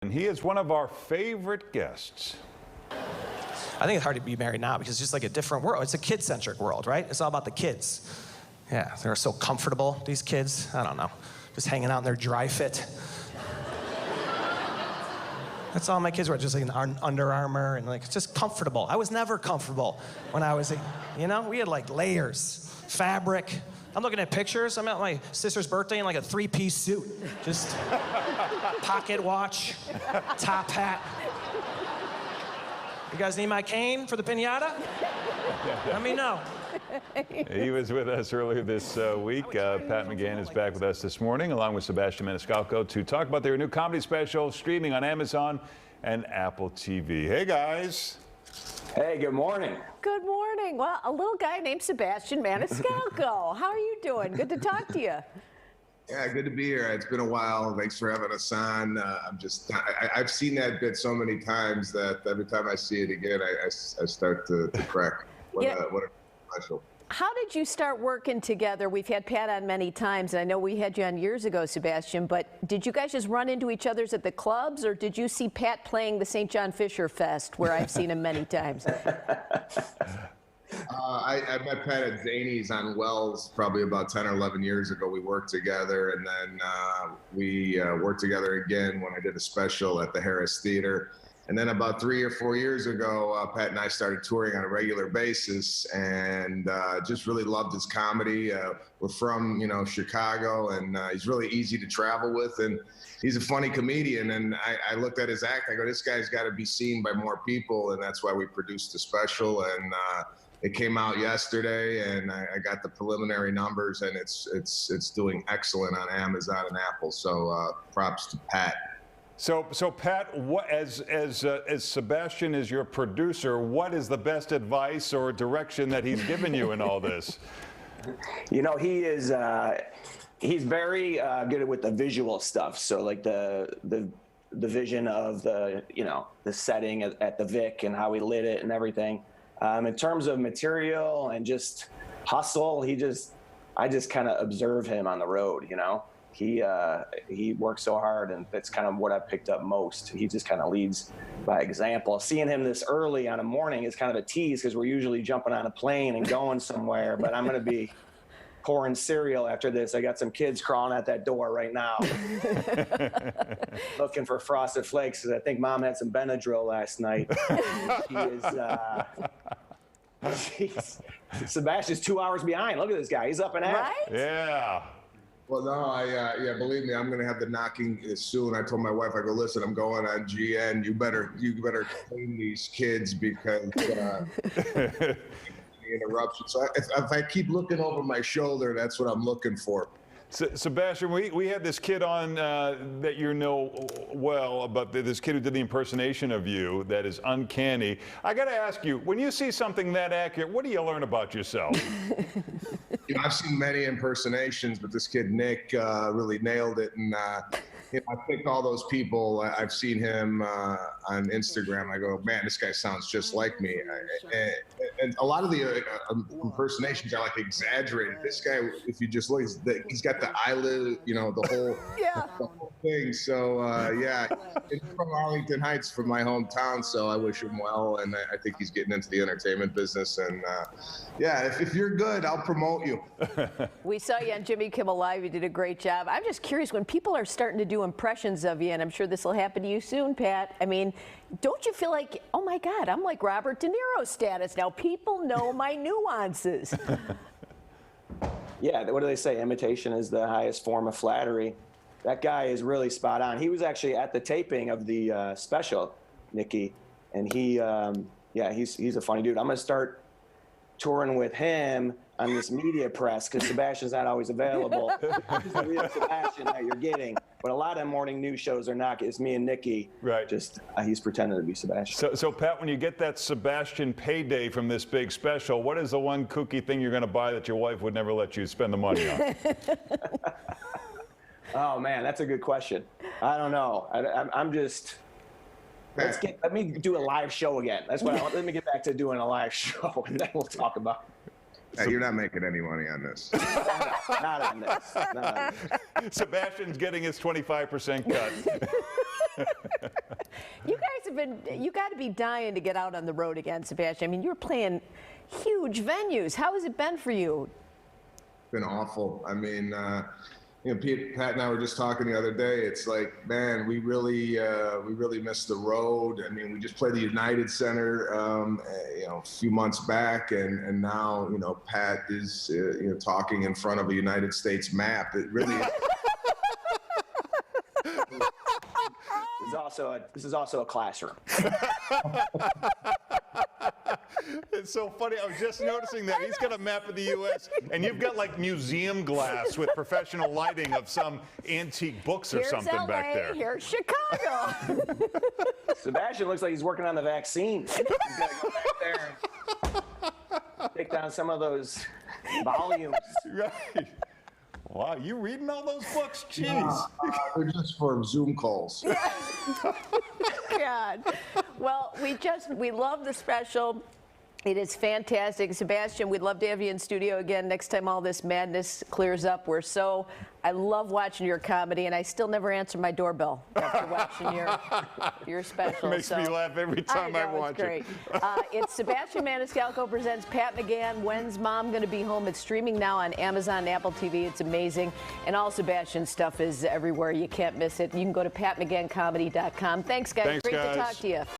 And he is one of our favorite guests. I think it's hard to be married now because it's just like a different world. It's a kid-centric world, right? It's all about the kids. Yeah, they're so comfortable, these kids. I don't know, just hanging out in their dry fit. That's all my kids were, just like an Under Armour and like just comfortable. I was never comfortable when I was, we had like layers, fabric. I'm looking at pictures. I'm at my sister's birthday in like a 3-piece suit. Just pocket watch, top hat. You guys need my cane for the piñata? Let me know. He was with us earlier this week. Pat McGann is back with us this morning, along with Sebastian Maniscalco, to talk about their new comedy special streaming on Amazon and Apple TV. Hey, guys. Hey, good morning. Good morning. Well, a little guy named Sebastian Maniscalco. How are you doing? Good to talk to you. Yeah, good to be here. It's been a while. Thanks for having us on. I've seen that bit so many times that every time I see it again, I start to crack. What a special. How did you start working together? We've had Pat on many times, and I know we had you on years ago, Sebastian, but did you guys just run into each other's at the clubs, or did you see Pat playing the St. John Fisher Fest, where I've seen him many times? I met Pat at Zany's on Wells probably about 10 or 11 years ago. We worked together, and then we worked together again when I did a special at the Harris Theater. And then about 3 or 4 years ago, Pat and I started touring on a regular basis, and just really loved his comedy. We're from, Chicago, and he's really easy to travel with, and he's a funny comedian. And I looked at his act, I go, this guy's got to be seen by more people, and that's why we produced the special. And it came out yesterday, and I got the preliminary numbers, and it's doing excellent on Amazon and Apple. So props to Pat. So Pat, as Sebastian is your producer, what is the best advice or direction that he's given you in all this? He is he's very good with the visual stuff. So like the vision of the setting at the Vic and how we lit it and everything. In terms of material and just hustle, I just kind of observe him on the road. He works so hard, and that's kind of what I picked up most. He just kind of leads by example. Seeing him this early on a morning is kind of a tease because we're usually jumping on a plane and going somewhere, but I'm going to be pouring cereal after this. I got some kids crawling at that door right now looking for Frosted Flakes because I think Mom had some Benadryl last night. Sebastian's 2 hours behind. Look at this guy. He's up and at it. Right? Yeah. Well, no, believe me, I'm going to have the knocking soon. I told my wife, I go, listen, I'm going on GN. You better clean these kids because interruption. So if I keep looking over my shoulder, that's what I'm looking for. Sebastian, we had this kid on that you know well, about this kid who did the impersonation of you that is uncanny. I got to ask you, when you see something that accurate, what do you learn about yourself? I've seen many impersonations, but this kid, Nick, really nailed it. And I picked all those people. I've seen him on Instagram. I go, man, this guy sounds just like me. And a lot of the impersonations are like exaggerated. This guy, if you just look, he's got the eyelid, the whole thing. So he's from Arlington Heights, from my hometown. So I wish him well, and I think he's getting into the entertainment business. And if you're good, I'll promote you. We saw you on Jimmy Kimmel Live. You did a great job. I'm just curious, when people are starting to do impressions of you, and I'm sure this will happen to you soon, Pat, I mean, don't you feel like, oh my God, I'm like Robert De Niro status now. People know my nuances. Yeah, what do they say? Imitation is the highest form of flattery. That guy is really spot on. He was actually at the taping of the special, Nikki, and he's a funny dude. I'm going to start touring with him on this media press because Sebastian's not always available. He's the real Sebastian that you're getting. But a lot of morning news shows are not. It's me and Nikki. Right. Just he's pretending to be Sebastian. So Pat, when you get that Sebastian payday from this big special, what is the one kooky thing you're going to buy that your wife would never let you spend the money on? Oh man, that's a good question. I don't know. I'm just. Let me do a live show again. That's what. Let me get back to doing a live show, and then we'll talk about it. You're not making any money on this. Not on this. Sebastian's getting his 25% cut. You guys have been, you got to be dying to get out on the road again, Sebastian. I mean, you're playing huge venues. How has it been for you? Been awful. I mean, Pat and I were just talking the other day. It's like, man, we really missed the road. I mean, we just played the United Center, a few months back, and now, Pat is, talking in front of a United States map. It really. This is also a classroom. It's so funny. I was just noticing that he's got a map of the U.S. and you've got like museum glass with professional lighting of some antique books or Here's something LA, back there. Here's Chicago. Sebastian looks like he's working on the vaccine. He's got to go back there and take down some of those volumes. Right. Wow, you reading all those books? Jeez. They're just for Zoom calls. God. Well, we love the special. It is fantastic. Sebastian, we'd love to have you in studio again next time all this madness clears up. I love watching your comedy, and I still never answer my doorbell after watching your special. It makes me laugh every time I watch it's great. It's Sebastian Maniscalco presents Pat McGann, When's Mom Gonna Be Home? It's streaming now on Amazon and Apple TV. It's amazing. And all Sebastian's stuff is everywhere. You can't miss it. You can go to patmcganncomedy.com. Thanks, guys. Thanks, Great guys. to talk to you.